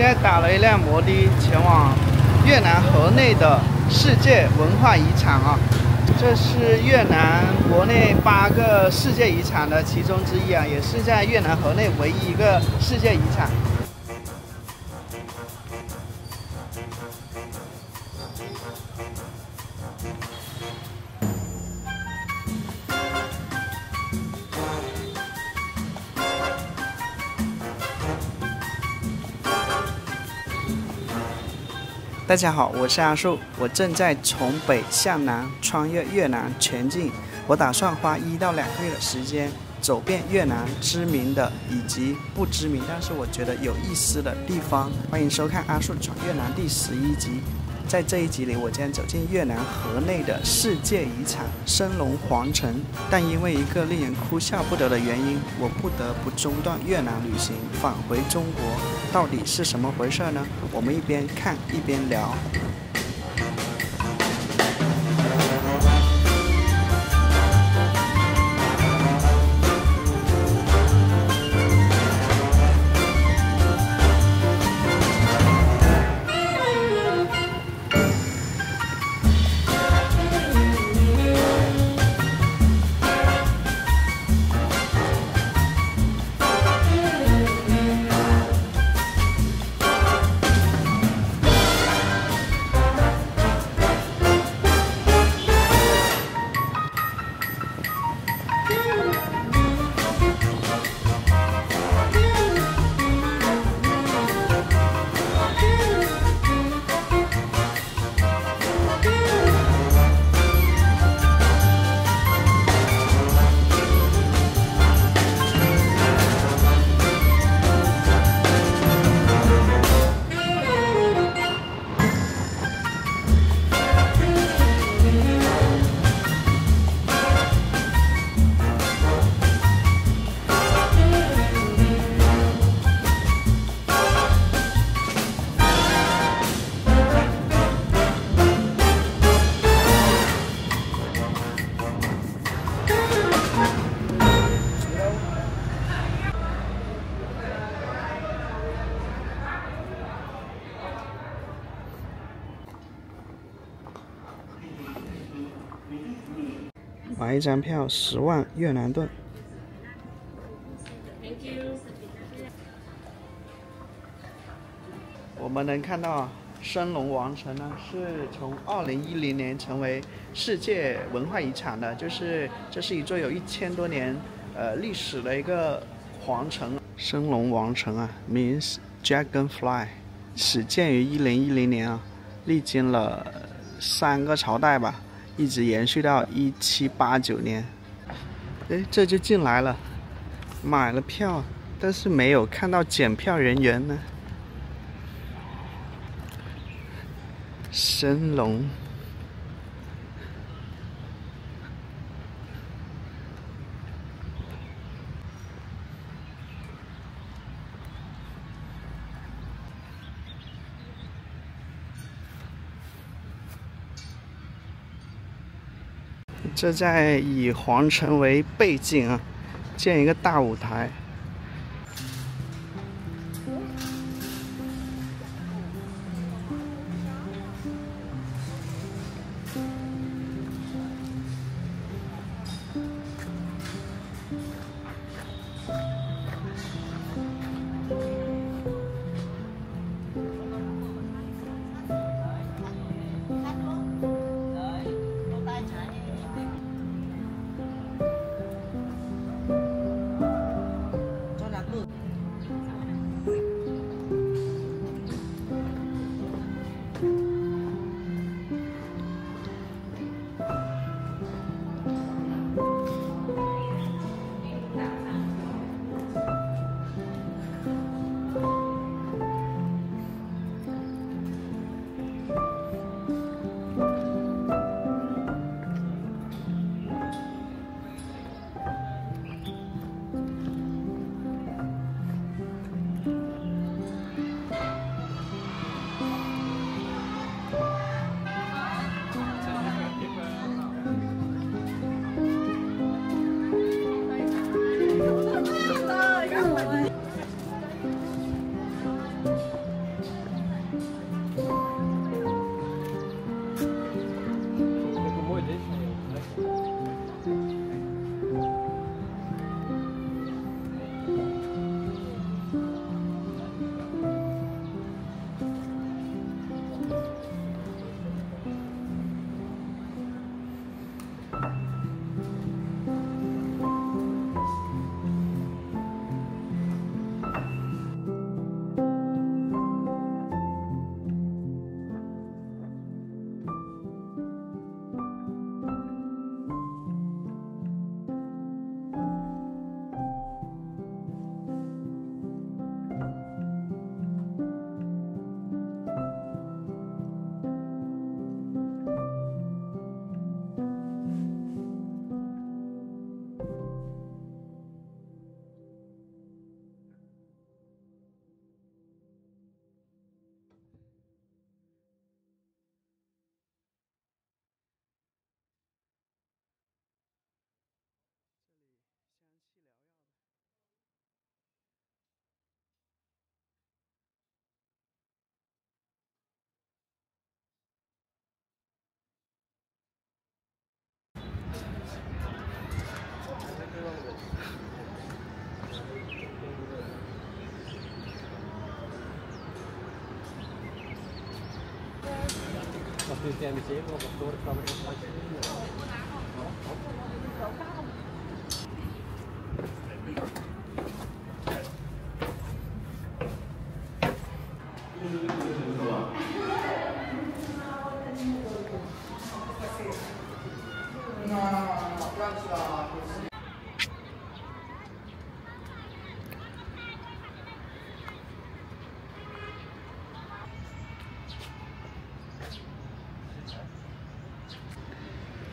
现在打了一辆摩的前往越南河内的世界文化遗产啊，这是越南国内8个世界遗产的其中之一啊，也是在越南河内唯一一个世界遗产。大家好，我是阿树，我正在从北向南穿越越南全境。我打算花1到2个月的时间，走遍越南知名的以及不知名，但是我觉得有意思的地方。欢迎收看阿树闯越南第11集。在这一集里，我将走进越南河内的世界遗产升龙皇城，但因为一个令人哭笑不得的原因，我不得不中断越南旅行，返回中国。到底是什么回事呢？我们一边看一边聊。买一张票10万越南盾。我们能看到升龙王城呢，是从2010年成为世界文化遗产的，这是一座有1000多年历史的一个皇城。升龙王城啊 ，means Dragonfly， 始建于1010年啊，历经了3个朝代吧。一直延续到1789年，这就进来了，买了票，但是没有看到检票人员呢。升龙，这在以皇城为背景啊，建一个大舞台。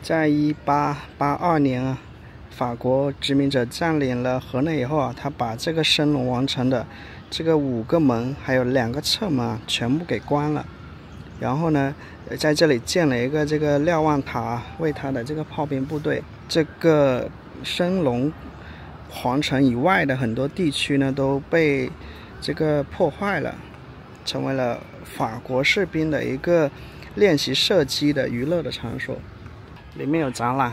在1882年啊，法国殖民者占领了河内以后啊，他把这个升龙王城的这个5个门还有2个侧门啊，全部给关了。然后呢，在这里建了一个这个瞭望塔，为他的这个炮兵部队。这个升龙皇城以外的很多地区呢，都被这个破坏了，成为了法国士兵的一个练习射击的娱乐的场所。里面有展览。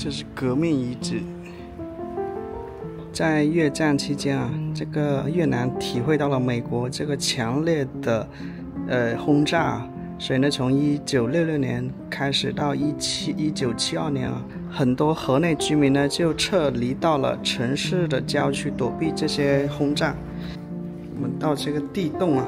这是革命遗址。在越战期间啊，这个越南体会到了美国这个强烈的轰炸，所以呢，从1966年开始到1972年啊，很多河内居民呢就撤离到了城市的郊区，躲避这些轰炸。我们到这个地洞啊。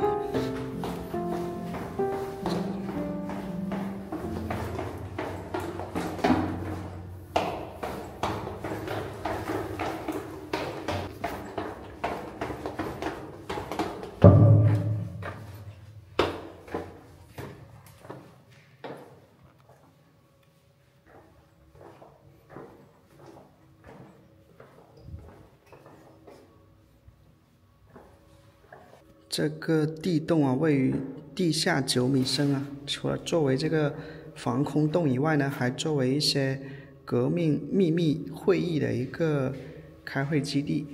这个地洞啊，位于地下9米深啊。除了作为这个防空洞以外呢，还作为一些革命秘密会议的一个开会基地。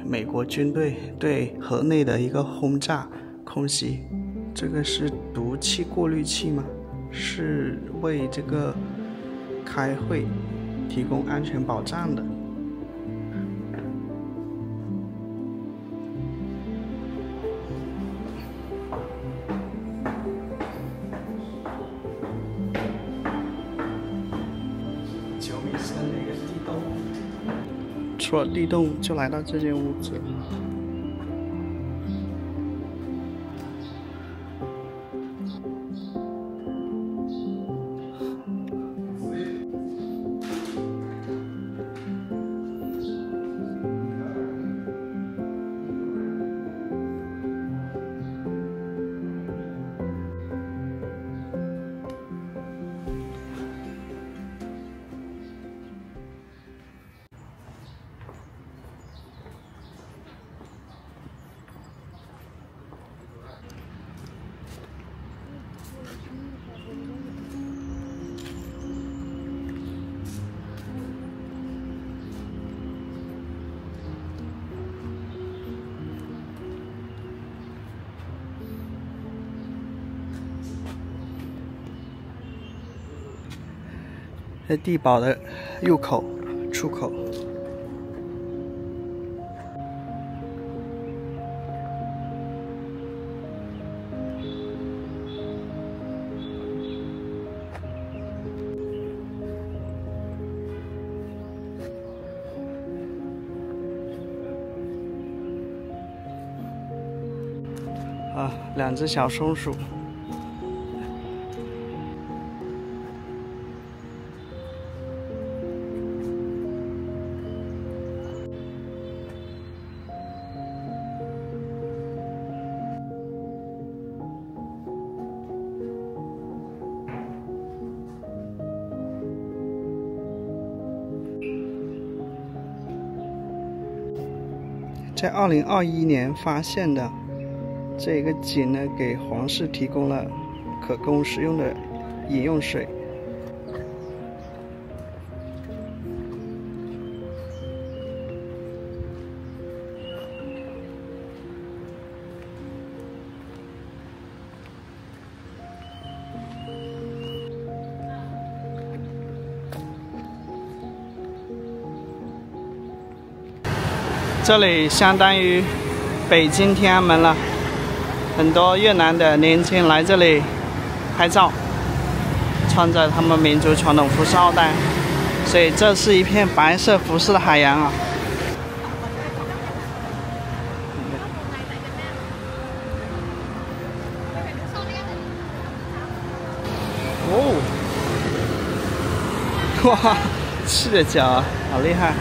美国军队对河内的一个轰炸空袭，这个是毒气过滤器吗？是为这个开会提供安全保障的。9米深的一个地洞。出了地洞就来到这间屋子。在地堡的入口、出口。啊，2只小松鼠。在2021年发现的这个井呢，给皇室提供了可供食用的饮用水。这里相当于北京天安门了，很多越南的年轻人来这里拍照，穿着他们民族传统服饰奥黛，所以这是一片白色服饰的海洋啊。哦，哇，赤着脚啊，好厉害！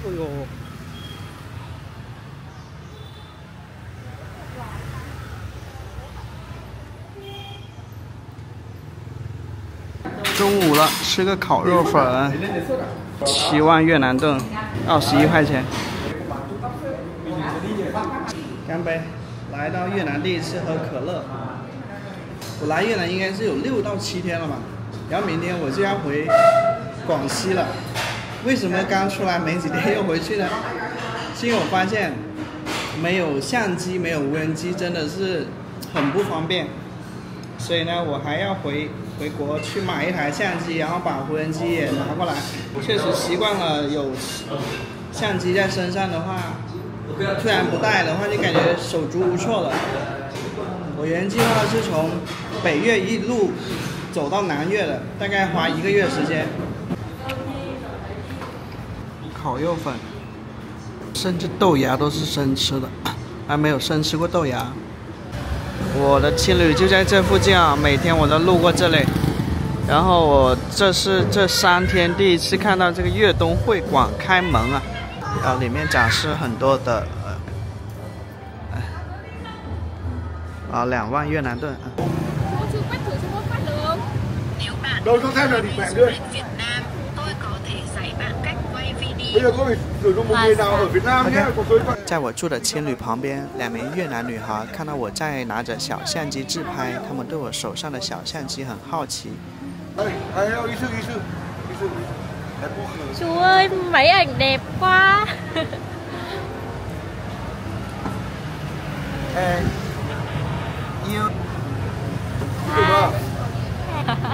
哎呦！中午了，吃个烤肉粉，7万越南盾，21块钱。干杯！来到越南第一次喝可乐。我来越南应该是有6到7天了吧，然后明天我就要回广西了。为什么刚出来没几天又回去呢？是因为我发现没有相机、没有无人机真的是很不方便，所以呢，我还要回国去买一台相机，然后把无人机也拿过来。确实习惯了有相机在身上的话，突然不带的话，就感觉手足无措了。我原计划是从北越一路走到南越的，大概花1个月时间。烤肉粉，甚至豆芽都是生吃的，还没有生吃过豆芽。我的青旅就在这附近啊，每天我都路过这里。然后我这是这3天第一次看到这个粤东会馆开门啊，然后里面展示很多的2万越南盾啊。Đâu cho thêm là thì bạn đưa. Bây giờ có phải sử dụng một người nào ở Việt Nam nhé, có số điện thoại. 在我住的青旅旁边，2名越南女孩看到我在拿着小相机自拍，她们对我手上的小相机很好奇。Ý sư. Chú ơi, mấy ảnh đẹp quá. You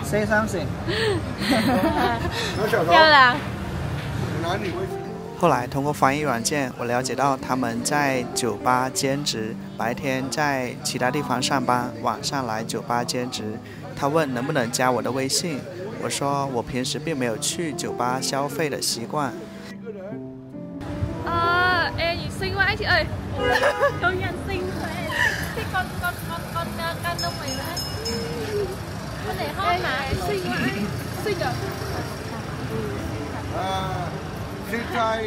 say something. 漂亮。后来通过翻译软件，我了解到他们在酒吧兼职，白天在其他地方上班，晚上来酒吧兼职。他问能不能加我的微信，我说我平时并没有去酒吧消费的习惯。xinh quá chị ơi. Công nhận xinh quá. Thế con can đông mày nữa. Con này hot mà xinh quá. Xinh à? 现在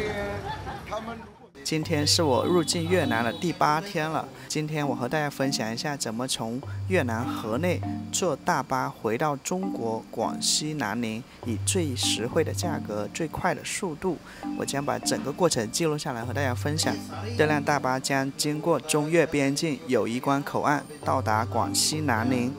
他们。 今天是我入境越南的第8天了。今天我和大家分享一下怎么从越南河内坐大巴回到中国广西南宁，以最实惠的价格、最快的速度。我将把整个过程记录下来和大家分享。这辆大巴将经过中越边境友谊关口岸，到达广西南宁。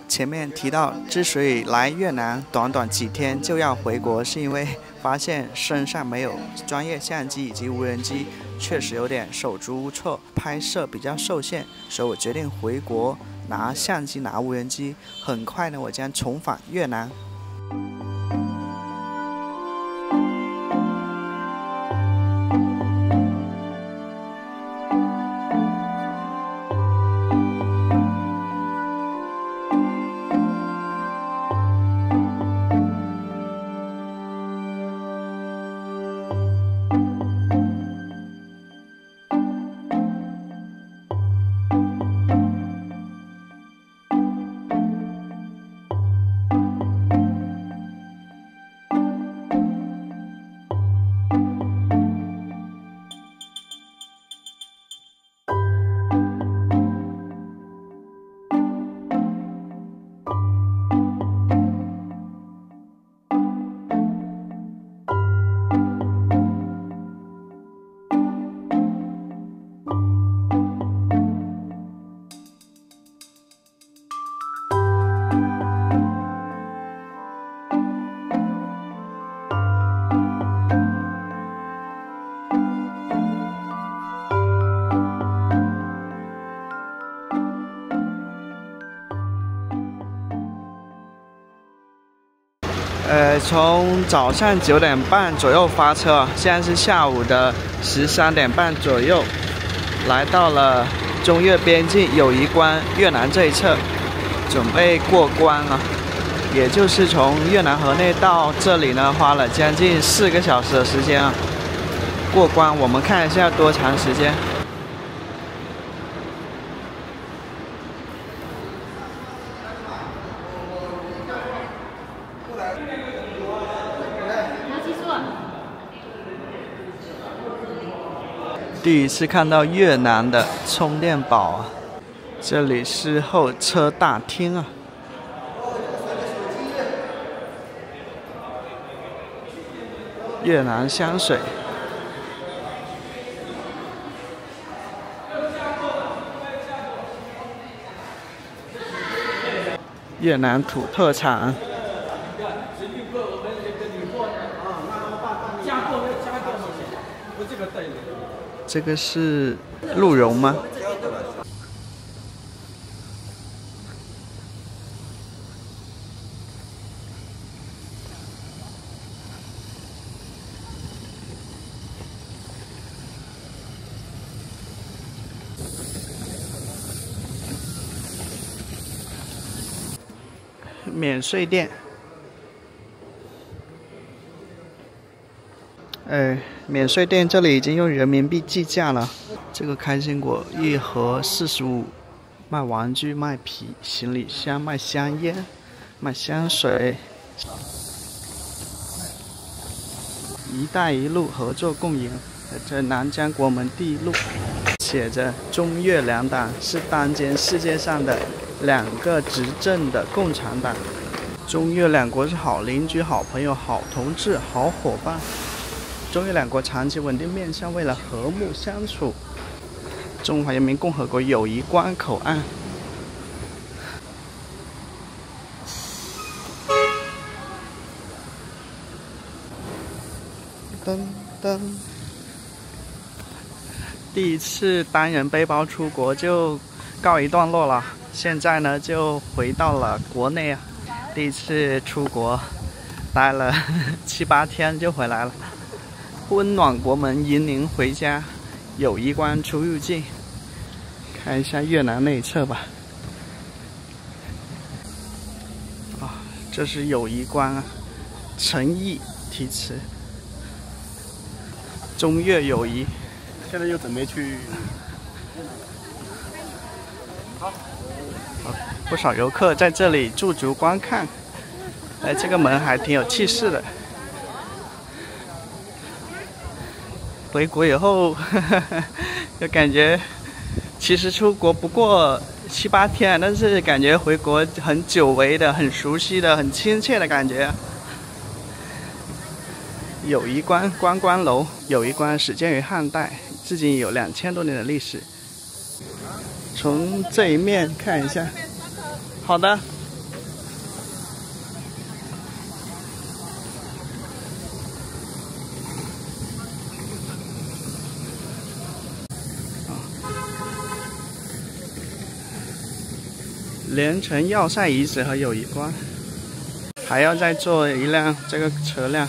前面提到，之所以来越南短短几天就要回国，是因为发现身上没有专业相机以及无人机，确实有点手足无措，拍摄比较受限，所以我决定回国拿相机、拿无人机。很快呢，我将重返越南。从早上9点半左右发车，现在是下午的13点半左右，来到了中越边境友谊关越南这一侧，准备过关了。也就是从越南河内到这里呢，花了将近4个小时的时间啊。过关，我们看一下多长时间。 第一次看到越南的充电宝啊！这里是候车大厅啊。越南香水，越南土特产。 这个是鹿茸吗？免税店。 免税店这里已经用人民币计价了。这个开心果一盒45，卖玩具、卖皮、行李箱、卖香烟、卖香水。一带一路合作共赢，这南疆国门第一路，写着中越两党是当今世界上的2个执政的共产党。中越两国是好邻居、好朋友、好同志、好伙伴。 中越两国长期稳定面向未来和睦相处。中华人民共和国友谊关口岸。噔噔。第一次单人背包出国就告一段落了，现在呢就回到了国内啊。第一次出国，待了7、8天就回来了。 温暖国门，迎您回家。友谊关出入境，看一下越南内侧吧。啊，这是友谊关啊，诚意题词，中越友谊。现在又准备去。不少游客在这里驻足观看。哎，这个门还挺有气势的。回国以后，就感觉其实出国不过7、8天，但是感觉回国很久违的、很熟悉的、很亲切的感觉。友谊观观光楼，友谊观始建于汉代，至今有2000多年的历史。从这一面看一下。好的。连城要塞遗址和友谊观，还要再坐一辆这个车辆。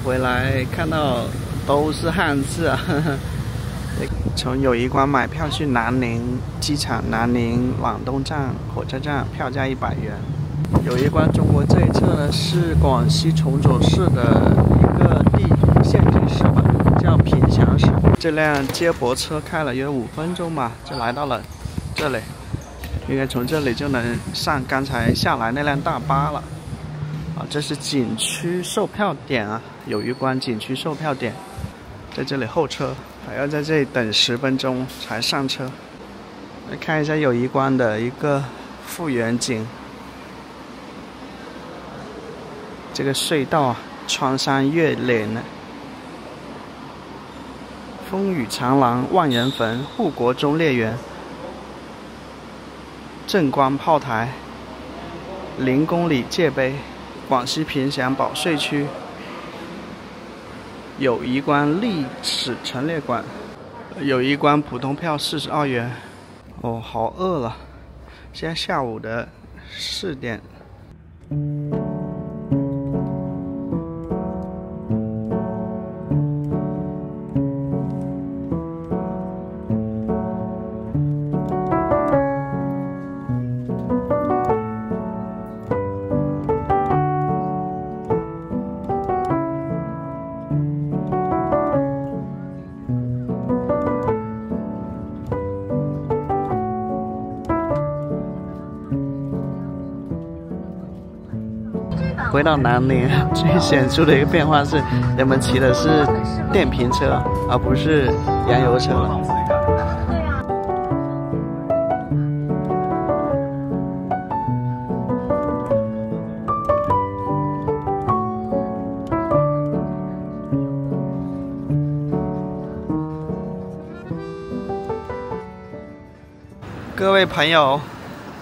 回来看到都是汉字啊！从友谊观买票去南宁机场、南宁往东站火车站，票价100元。友谊观中国这一侧呢是广西崇左市的一个地县级市吧，叫凭祥市。这辆接驳车开了约5分钟吧，就来到了这里，应该从这里就能上刚才下来那辆大巴了。这是景区售票点啊，友谊观景区售票点，在这里候车，还要在这里等10分钟才上车。来看一下友谊观的一个复原景。这个隧道啊，穿山越岭呢，风雨长廊、万人坟、护国忠烈园、正光炮台、0公里界碑、广西凭祥保税区、友谊观历史陈列馆。友谊观普通票42元。哦，好饿了，现在下午的4点。回到南宁，最显著的一个变化是，人们骑的是电瓶车，而不是燃油车了。各位朋友，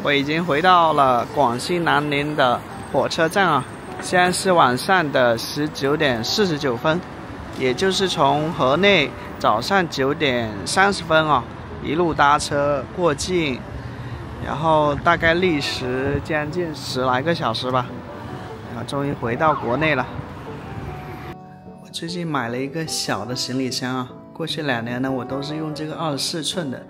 我已经回到了广西南宁的火车站啊。现在是晚上的19点49分，也就是从河内早上9点30分啊，一路搭车过境，然后大概历时将近10来个小时吧，然后终于回到国内了。我最近买了一个小的行李箱啊，过去2年呢，我都是用这个24寸的，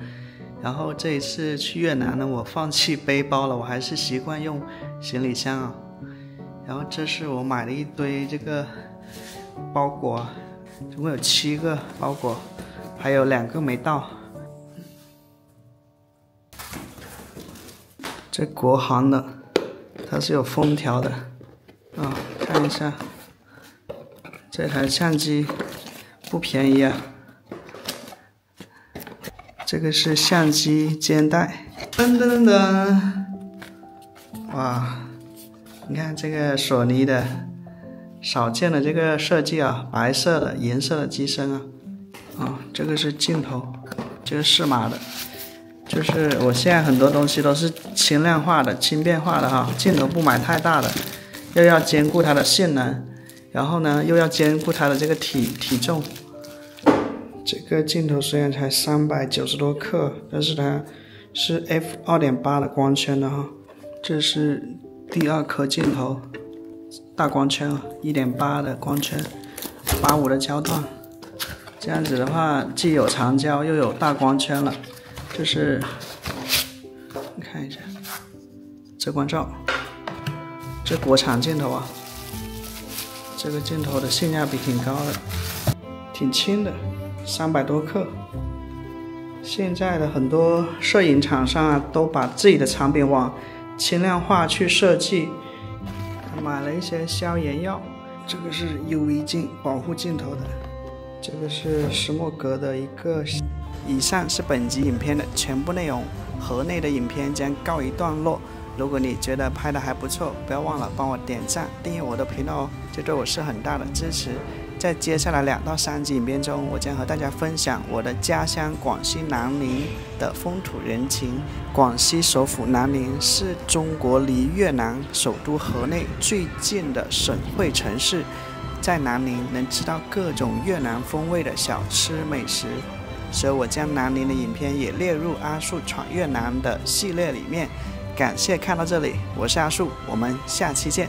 然后这一次去越南呢，我放弃背包了，我还是习惯用行李箱啊。然后这是我买了一堆这个包裹，总共有7个包裹，还有2个没到。这国行的，它是有封条的啊，看一下，这台相机不便宜啊。这个是相机肩带，噔噔噔，哇！你看这个索尼的少见的这个设计啊，白色的银色的机身啊，这个是镜头，这个适马的，就是我现在很多东西都是轻量化的、轻便化的哈，镜头不买太大的，又要兼顾它的性能，然后呢又要兼顾它的这个体重。这个镜头虽然才390多克，但是它是 f2.8 的光圈的哈，这是第2颗镜头，大光圈啊，1.8的光圈，85的焦段，这样子的话既有长焦又有大光圈了，就是你看一下，摄光罩，这国产镜头啊，这个镜头的性价比挺高的，挺轻的，300多克。现在的很多摄影厂商啊，都把自己的产品往轻量化去设计。买了一些消炎药，这个是 UV 镜保护镜头的，这个是石墨格的一个。以上是本集影片的全部内容，盒内的影片将告一段落。如果你觉得拍的还不错，不要忘了帮我点赞、订阅我的频道哦，这对我是很大的支持。在接下来2到3集影片中，我将和大家分享我的家乡广西南宁的风土人情。广西首府南宁是中国离越南首都河内最近的省会城市，在南宁能吃到各种越南风味的小吃美食，所以我将南宁的影片也列入阿树闯越南的系列里面。感谢看到这里，我是阿树，我们下期见。